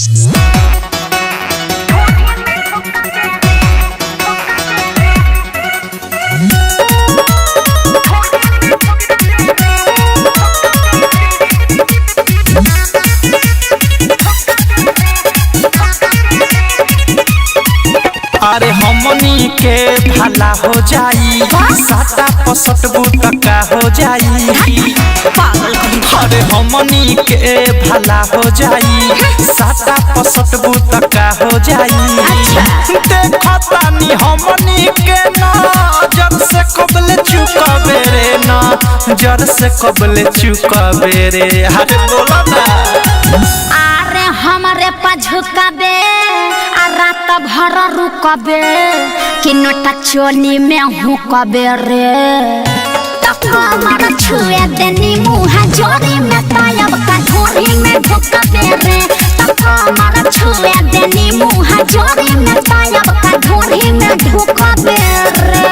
अरे हमनी के भला हो जाई, साटा पसटबू तका हो जाई। अरे हमनी के भला हो जाई, साटा पसटबू तका हो जाई। देखतानी हमनी के नजर से कबले चुकाबे रे, नजर से कबले चुकाबे रे। अरे बोला ना। अरे हमारे पझुकाबे रात भर रुकबे कि नोटा चोली में हुकबे रे। कमर छुए देनी मुँह जोरी में तायब का धोरी में ढुकबे रे। कमर छुए देनी मुँह जोरी में तायब का धोरी में ढुकबे रे।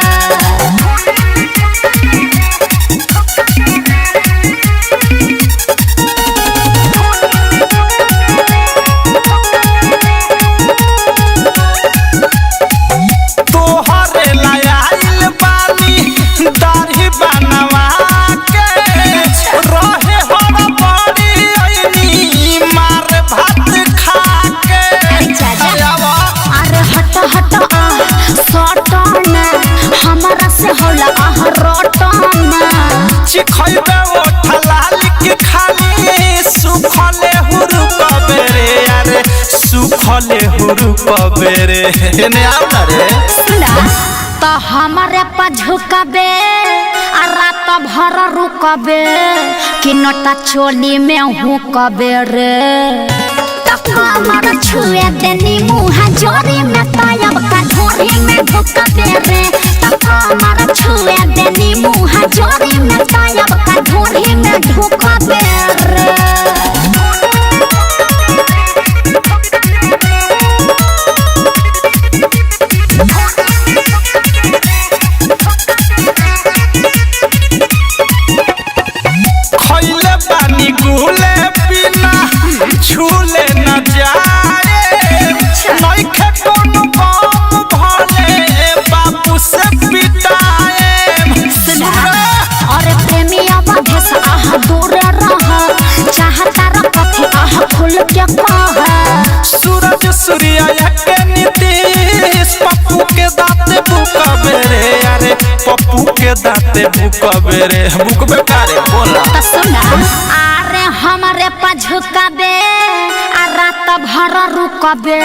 हमारा से होला चिखैबे ओठला लिख खाली सुखले हुरु कबेरे। अरे सुखले हुरु कबेरे ने आउ ना रे। तो हमारे पझुकबे रात भर रुकबे कि नोटा चोली में हुकबे रे। कमर छुए देनी मुँह जोरी में तायब का धोरी में ढुकबे रे। कमर छुए देनी मुँह जोरी में तायब का धोरी में ढुकबे रे। खइले पानी गुले बिना झूले न जाए। नइखे कोनो काम भले बापू से पिटाए। अरे प्रेमी आवाज़ से आह दूर रह, चाहता रखी आह खुल के कह। सूरज सूर्या के नीतीश पप्पू के दाते बुकबे रे। अरे पप्पू के दाते बुकबे रे। बुकबे कारे बोला तो सुना। अरे हमारे पझुकबे रात भर रुकबे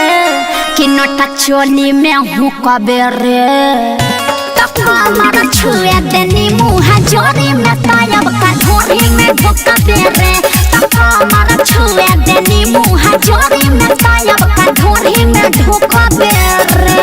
कि नोटा चोली में हुकबे रे। कमर छुए देनी मुँह जोरी में तायब का धोरी में ढुकबे रे। कमर छुए देनी मुँह जोरी में तायब का धोरी में ढुकबे रे।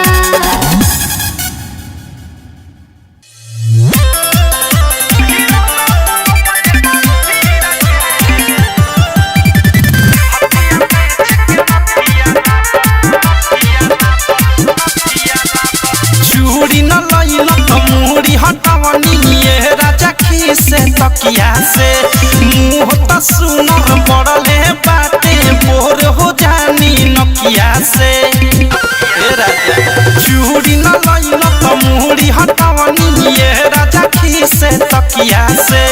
चूड़ी न लइल त मुड़ी हटावनी ये राजा खीसे तकिया से। मुँह त सुनर पड़ले बाटे बोर हो जानी नकिया से। चूड़ी न लइल त मुड़ी हटावनी ये राजा खीसे तकिया से।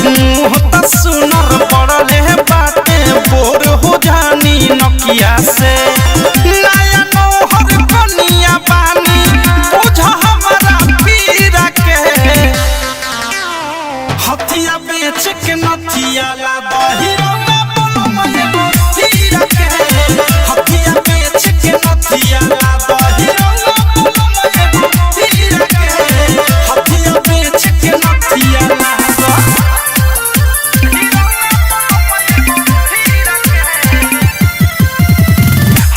मुँह त सुनर पड़ले बाटे बोर हो जानी नकिया से। नया नौहर कनिया बानी बुझ हमारा पीरा के। हथिया बेच के नथिया ला दहिरो में बोलो मजे पीरा के। हथिया बेच के नथिया ला दहिरो में बोलो मजे पीरा के। हथिया बेच के नथिया ला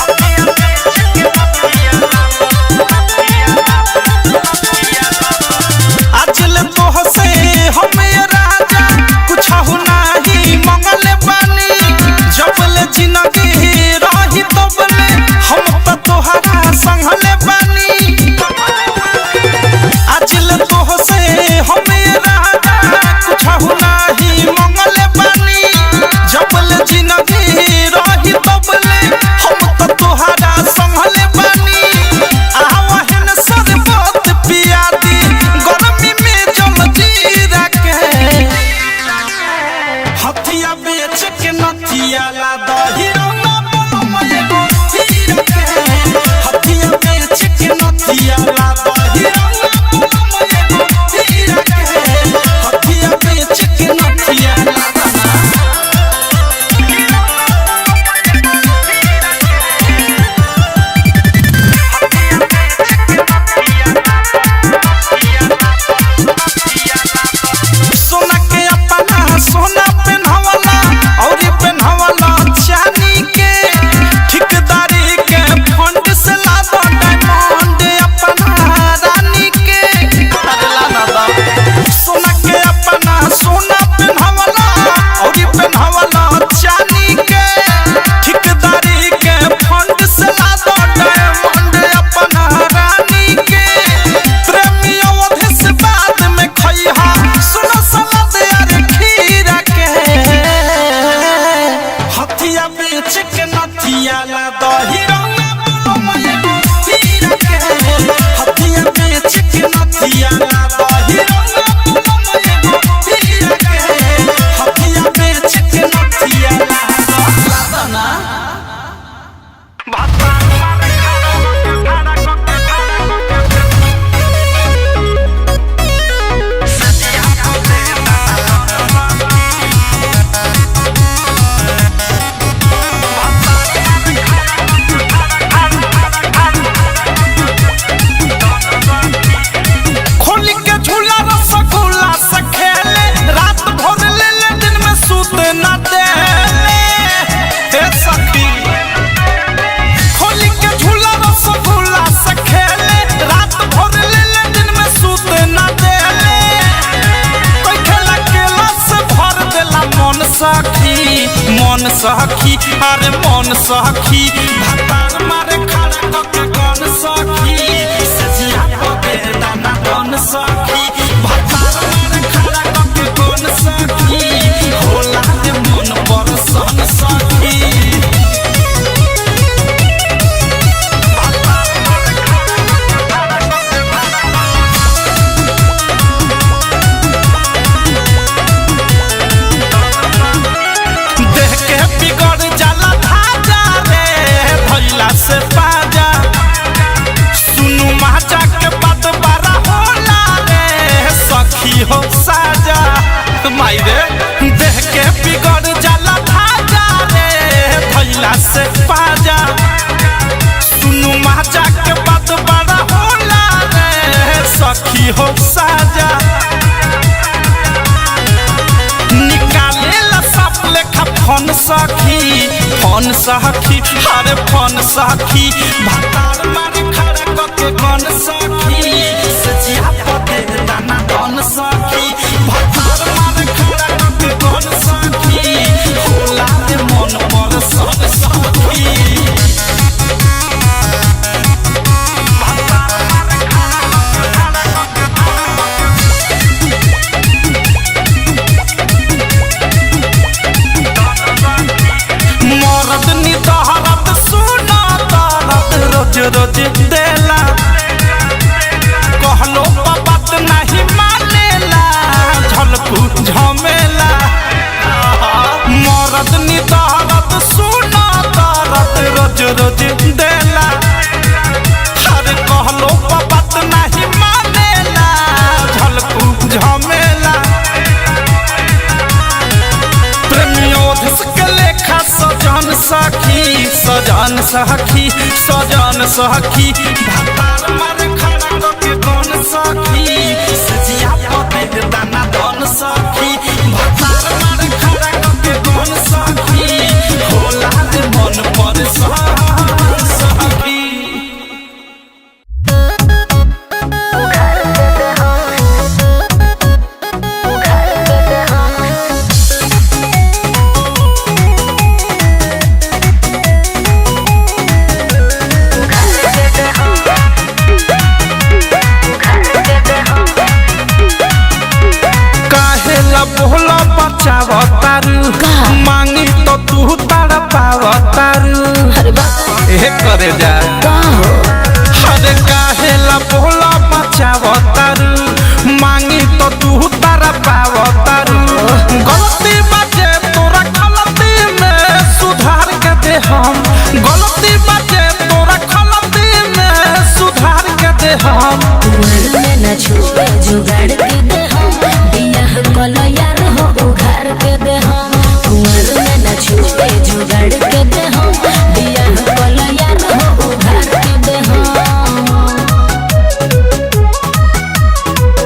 हथिया बेच के नथिया ला दही रंगा बोलम एगो हीरा के हथिया बेच के नथिया ला दही रंगा बोलम एगो हीरा के हथिया बेच के नथिया ला सोना पेन्हवला और पेन्हवला चांदी के ठिकदारी के फंड से लादा डायमंड अपना रानी के लादा सोना के अपना सोना पेन्हवला और पेन्हवला चांदी के ठिकदारी के फंड से लादा डायमंड अपना रानी के प्रेमी अवधि से बाद में खइहा सुनो सलाद यार हथिया बेच के नथिया ला दही रंगा बोलम एगो हीरा के हथिया बेच के नथिया ला दही रंगा बोलम एगो हीरा के हथिया बेच के नथिया ला दाना मन सखी अरे मन सखी भतार मारे खड़ा कके गन सखी सजिया पके दाना गन सखी भतार मारे खड़ा कके गन सखी होला के मन पर सन सखी से पाजा सुनु माचा के बात बारा होला रे सखी हो साजा माई रे देह के बिगड़ जाला भाजा रे भैला से पाजा सुनु माचा के बात बारा होला रे सखी हो साजा निकाले ला सब लेखा फोन सखी अरे फोन सखी भतार मारे खड़ा कके गन सखी सजिया पते दाना गन सखी भतार मारे खड़ा कके गन सखी होला के मन पर सन सखी रोज देला कहलो बात नहीं मानेला झलकू झमेला मरद निदहरत सुना दरद रोज देला अरे कहलो बात नहीं मानेला झलकू झमेला प्रेमियोधस के लेखा सजन सखी सजन सखी भतार मारे खड़ा कके गन सखी सजिया पते दाना गन सखी भतार मारे खड़ा कके गन सखी होला के मन पर सखी दे हम कुंवर में न छुए जुगाड़ के दे हम बियाह कलो यार हो उघार के दे हम कुंवर में न छुए जुगाड़ के दे हम बियाह कलो यार हो उघार के दे हम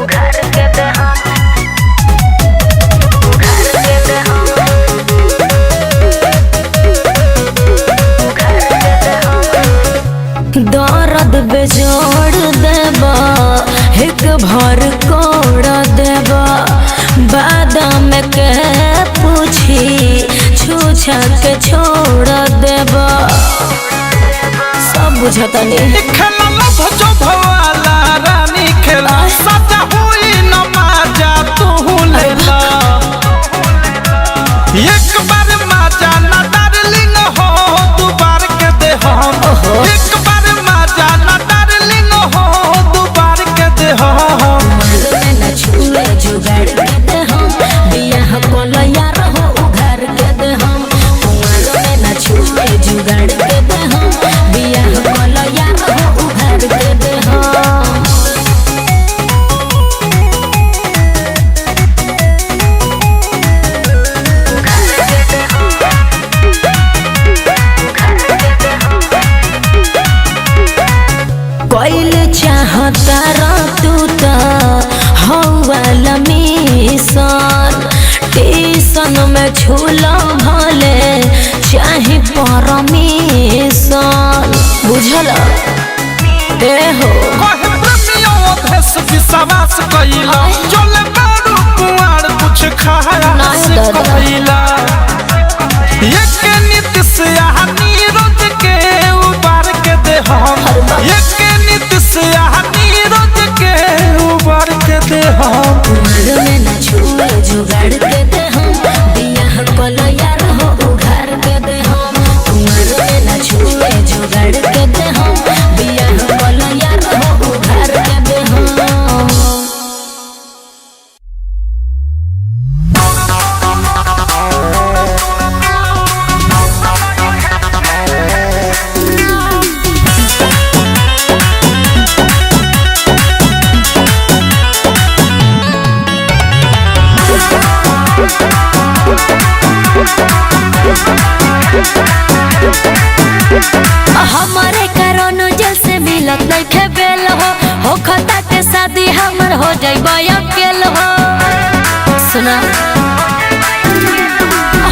उघार के दे हम उघार के दे हम उघार के दे हम दर्द बेजोड़ देबा एक भर कोड़ देबा बादाम के पूछी छूछा के छोड़ देबा सब बुझता नहीं खेला भजो भवाला रानी खेला सजा हुई नमाजा तू लेला एक बार माजा ना डार्लिंग हो दू बार के दे हम एक बार माजा ना डार्लिंग हो दू बार के दे हम न छुए जुगाड़ के दे हम बियाह कोलो यार हो उघार के दे हम कुंवर में न छुए जुगाड़ के दे हम बियाह कोलो यार हो उघार के दे हम कोइल चाहता तू तो हवाला मिशन टीसन में छूलो भले चाहे परमिशन बुझल ए हो कहे प्रेमियों देश विश्वास कइला चले बारू कुआर कुछ खाया से कइला एक नीति से नीरज के उबार के दे हम एक नीति से नीरज के उबार के दे हम कुंवर में न छुए जुगाड़ के दे हम बियाह कोलो यार हो उघार के दे हम कुंवर में न छुए जुगाड़ के दे हम बियाह कोलो यार हो उघार के दे हम हमारे करोनो जैसे मिलत नहीं खे बेल हो खता के शादी हमर हो जाइबा अकेल हो सुना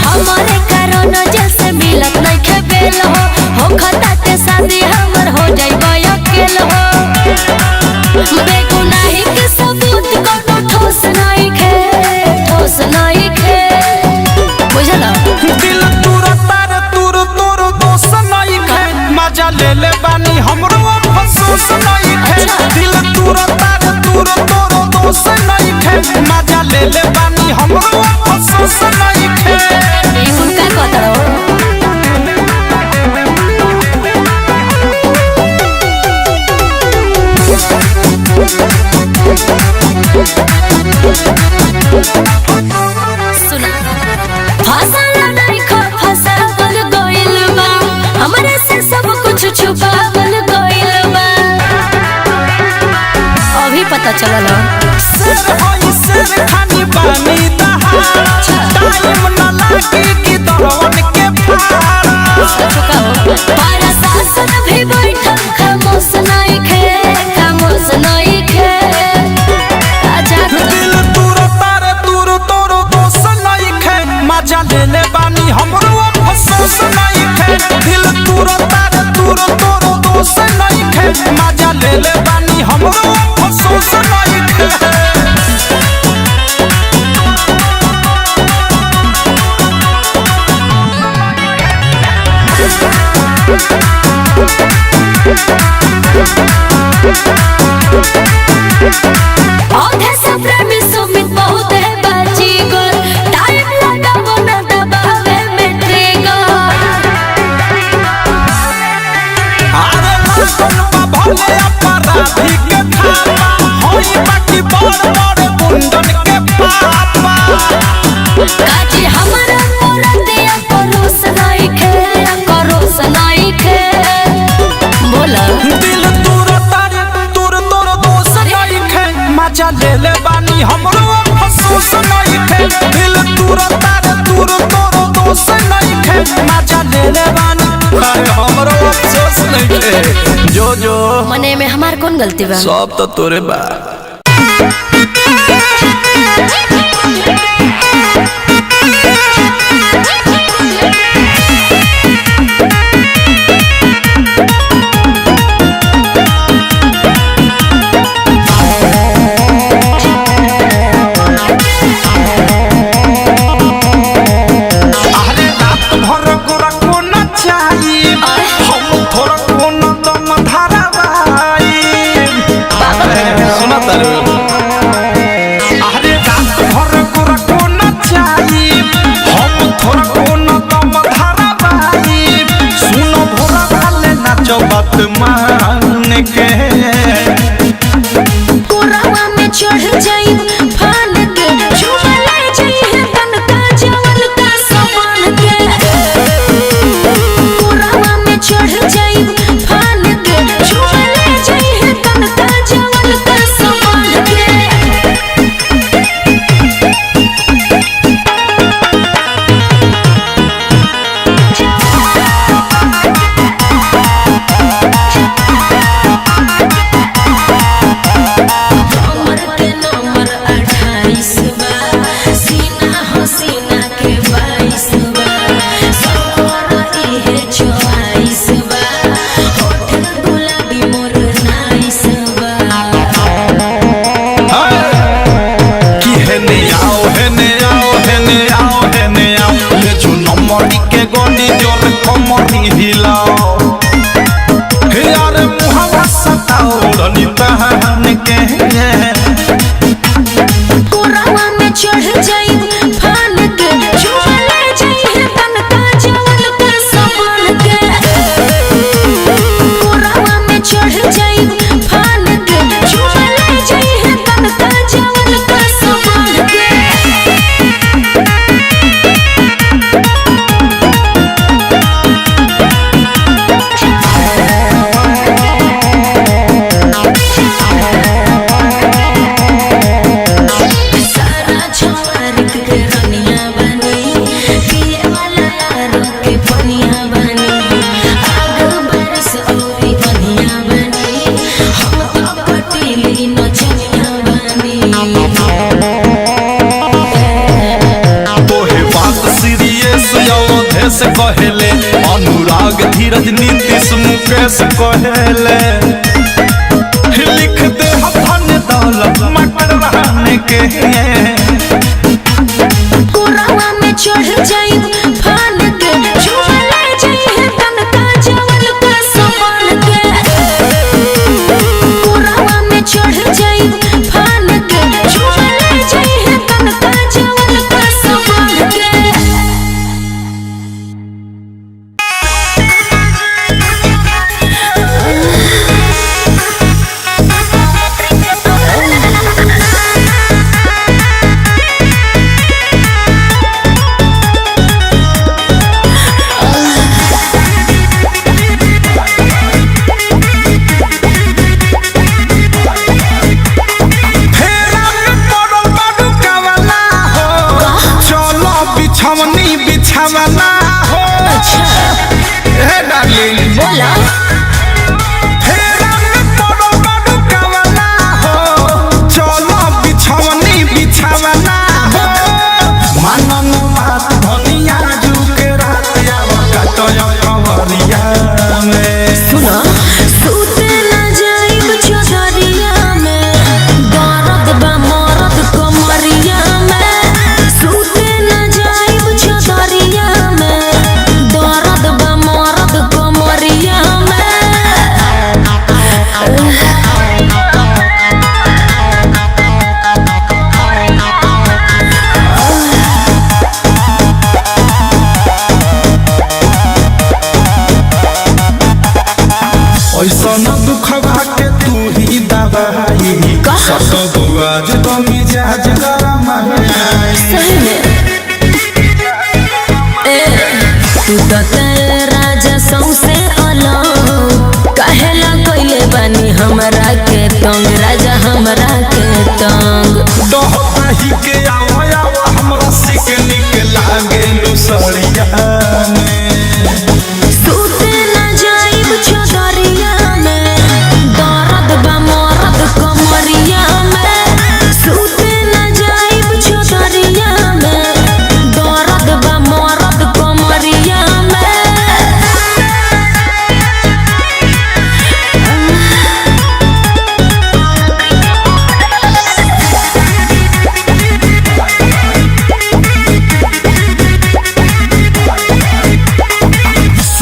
हमारे करोनो जैसे मिलत नहीं खे बेल हो खता के शादी हमर हो जाइबा अकेल हो बेगुनाही के सबूत कोनो ठोस नहीं खे बुझल दिल तुर तार तुर तोर दोष नहीं खे मजा ले ले बानी हमरो अफसोस नहीं खे दिल तुर तार तुर तोर दोष नहीं खे मजा ले ले बानी हमरो अफसोस नहीं खे उनका कतरो सुना फसल नहीं खो फसावल गइल बा हमरे से सब कुछ छुपावल गइल बा अभी पता चलल सर होई सर खानी बानी दहाड़ा टाइम ना लागे कि दरवन के फाड़ा पारा सासन भी बैठल खामोश नहीं खे दिल तुर तार तुर तोर दोष नहीं खे मजा ले ले बानी हमरो अफसोस नहीं खे दिल तुर तार तुर तोर दोष नहीं खे मजा ले ले बानी हमरो अफसोस नहीं खे औधे से प्रेमी सुमित बहुत है बाजी गोल टाइम लगावो ना दबावे में ट्रिगर अरे मन बा भले अपराधी के थापा होई बाकी बड़ बड़ गुंडन के पापा काजी हमरा मोरा दिया करोस नहीं खे बोला दिल तुर तार तुर उहे मजा ले ले बानी हमरो अफसोस नहीं के जो जो मने में हमार कौन गलती बा सब तो तोरे बा बात मान के कोरावा में चढ़ जाई फान के झूमा ले जाई तन का जवन का समान के कोरावा में चढ़ जाई फान के झूमा ले जाई तन का जवन का समान के कोरावा में चढ़ जाई फान के झूमा ले जाई तन का जवन का समान के कोरावा में चढ़ जाई फान के झूमा ले जाई तन का जवन का समान के से कहेले अनुराग धीरज नीतीश मुकेश कहेले लिख दे धन दौलत मटर रहने के कोरावा में चढ़ जाई फान के झूमा ले जाई तन का जवन का समान के कोरावा में चढ़ जाई फान के झूमा ले जाई तन का जवन का समान के बिछावना हो हे डार्लिंग बोला फेरा में पड़ो बड़ो कवना हो चलो बिछावनी बिछावना हो मनन बात धनिया जुके रात आवा कटो कवरिया में सुना सूते न जाई चौधरिया में दर्द बा मरद कमरिया में सूते न जाई चौधरिया में दर्द बा मरद कमरिया में ऐसा न दुखवा के तू ही दवाई सत बुआज तो मिजाज गरम सही में तू तो तेरे राजा सौसे अलग कहेला कइले बानी हमरा के तंग राजा हमरा के तंग डहता ही के आवा हमरा से के निक लागे लुसड़िया में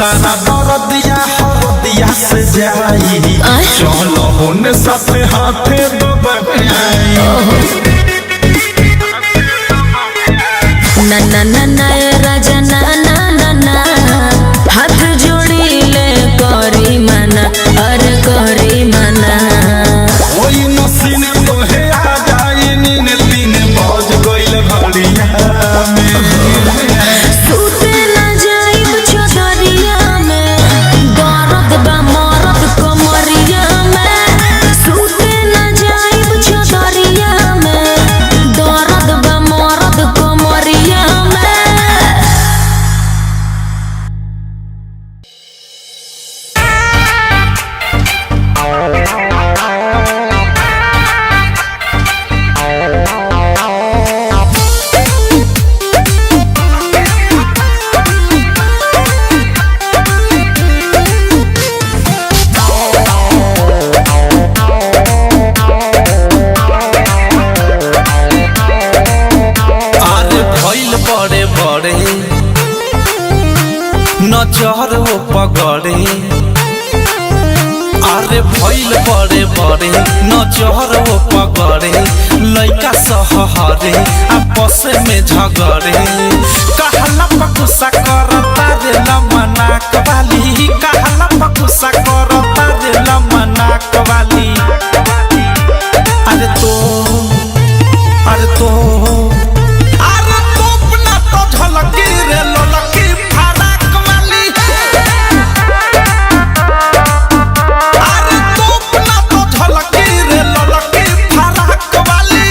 सारा दर्दिया हरदिया से जाई चलो होने साथे हाथे दबाई ना ना ना ना राजा ना ना ना ना हाथ जोड़ी ले करी मना अरे करी मना ओई नसीन तो है आ जाई नीन तीन बज गइल घड़िया में सूते ना जाई चौधरिया में दर्द बा मरद कमरिया में सूते ना जाई चौधरिया में दर्द बा मरद कमरिया में बड़े बड़े नजर वो पगड़े अरे भइल बड़े बड़े नजर वो पगड़े लइका सहरे आपस में झगड़े कहला पकुसा करता रे लमना कवाली कहला पकुसा करता रे लमना कवाली अरे तो झलकी रे ललकी फराक वाली अरे तोपना तो झलकी रे ललकी फराक वाली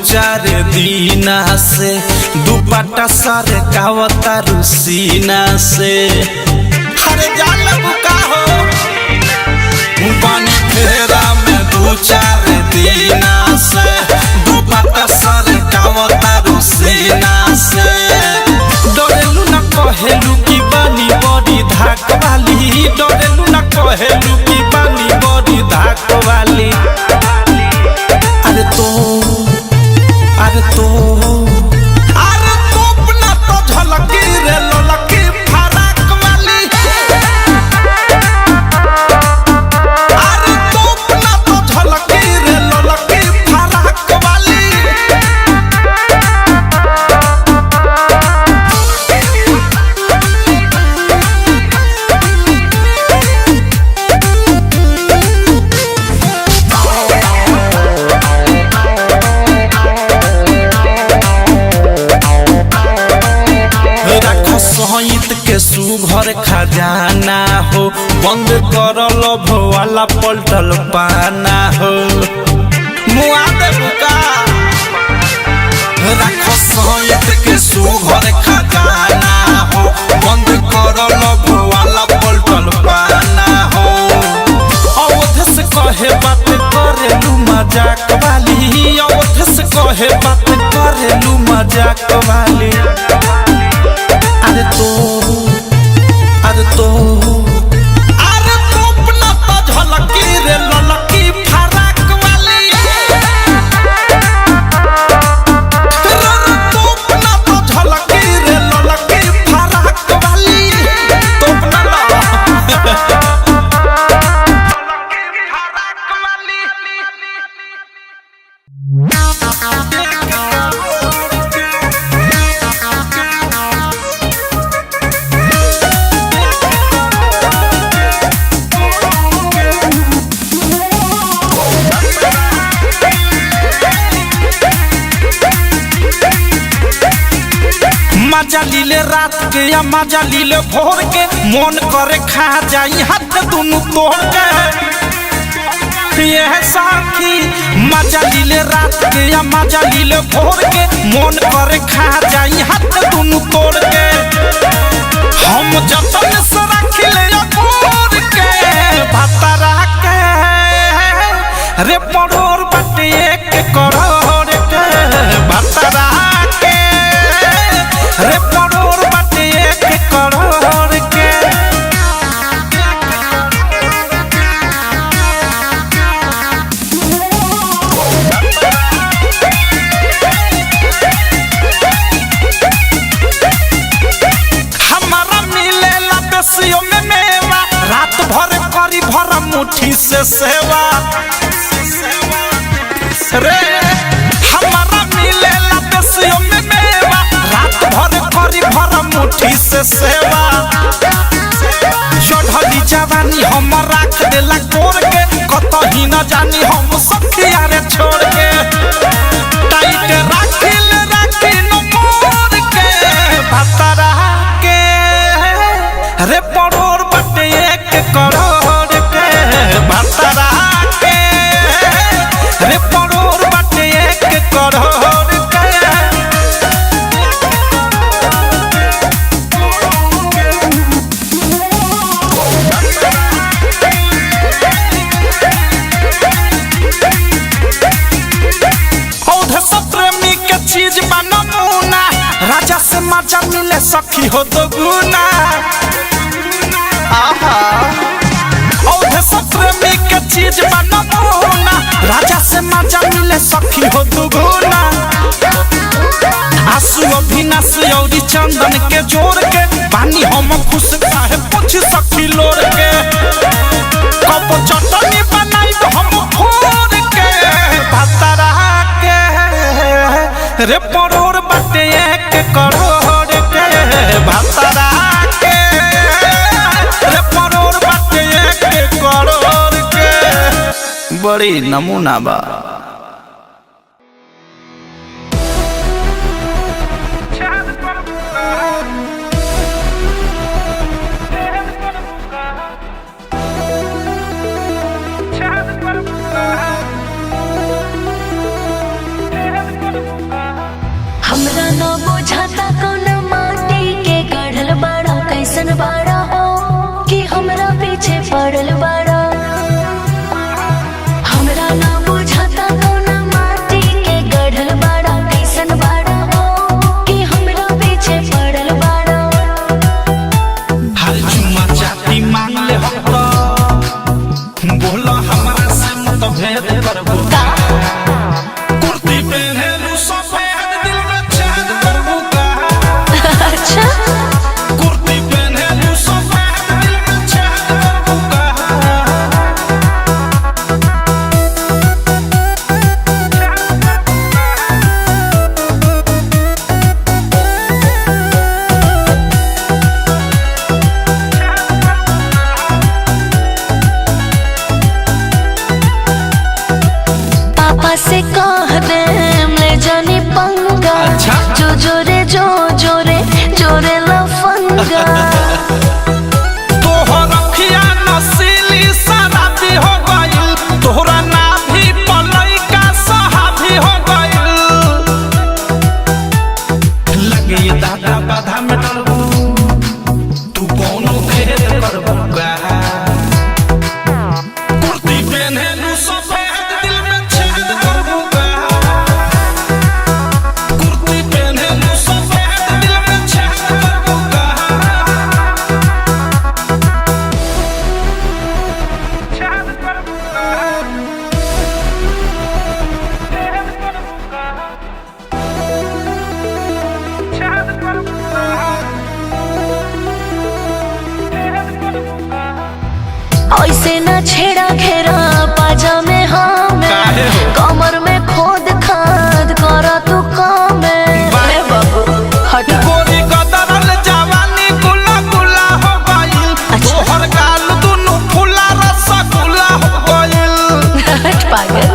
चार दीना से दुपट्टा सारे कावता रुसीना से हरे जान बुका हो पानी फेरा में दू चार दीना से दुपट्टा सारे कावता रुसीना से डरेलू न कहेलू की बानी बड़ी धाक वाली डरेलू न कहेलू की बानी बड़ी धाक वाली अरे तोपना तो झलकी रे ललकी फराक वाली अरे तोपना तो झलकी रे ललकी फराक वाली सहित के सुघर खजाना हो बंद कर लभ वाला पलटल पाना हो मुआ दे बुका रख सहित के सुघर खजाना हो बंद कर लभ वाला पलटल पाना हो अवध से कहे बात करेलू मजाक वाली अवध से कहे बात करेलू मजाक वाली अरे तोपना तो झलकी रे ललकी फराक वाली तोपना तो झलकी रे ललकी फराक वाली तोपना मजा लीले रात के या मजा लीले भोर के मन करे खा जाई हाथ दोनों तोड़ के ये साथी मजा लीले रात के या मजा लीले भोर के मन करे खा जाई हाथ दोनों तोड़ के हम जतन से रख ले भोर के भतरा के रे पड़ोर बटे एक करोड़ के भतरा सेवा रे हमारा मिलेला देसियों में मेवा रात भर करी भर मुट्ठी से सेवा चढ़ली जवानी हम राख देला कोर के कतही न जानी हम सखिया रे छोड़ के टाइट राखिल न मोर के भतरा के रे परोर बटे 1 करोड़ के भतरा के रे परोर बटे 1 करोड़ के चीज बनमुना राजा से मजा मिले सखी हो तो गुना आहा औधे सप्रेमी के चीज बनमुना राजा से मजा मिले सखी हो तो गुना आंसू अभिनाश औरी चंदन के जोड़ के पानी हम खुश काहे पूछ सखी लोर के कब चटनी बनाई हम फोड़ के भतरा के रे परोर बटे 1 करोड़ के भतरा के रे परोर बटे 1 करोड़ के बड़ी नमूना बा हमरा न बुझाता कौन माटी के गढ़ल बाड़ा कैसन बाड़ा हो कि हमरा पीछे पड़ल बाड़ा हमरा न बुझाता कौन माटी के गढ़ल बाड़ा कैसन बाड़ा हो कि हमरा पीछे पड़ल बाड़ा हर चुमा चाटी मांग ले हम तो बोला हमरा से मत भेद करबो कुर्ती पहने लू सफेद दिल में छेद करबो अच्छा कुर्ती पहने लू सफेद दिल में छेद करबो पापा से कह दे ले जानी पंगा अच्छा। जो जोरे लफंगा तोहर अखिया नसीली शराबी हो गइल तोहरा नाभी पलई का सहाबी हो गइल लगे ये दादा बाधा में डरबू तू कौनो खेत करबू कुर्ती पहने लू सफेद दिल में छेद करबू कुर्ती पहने लू सफेद दिल में छेद करबू ऐसे न छेड़ा घेरा पाजा में हमें काहे हो? कमर में खोद खाद करा तू काम बाए बाबू हट गोरी गदरल जवानी गुला गुला हो गइल अच्छा। तोहर गाल दुनु फुला रसगुल्ला हो गइल हट पागल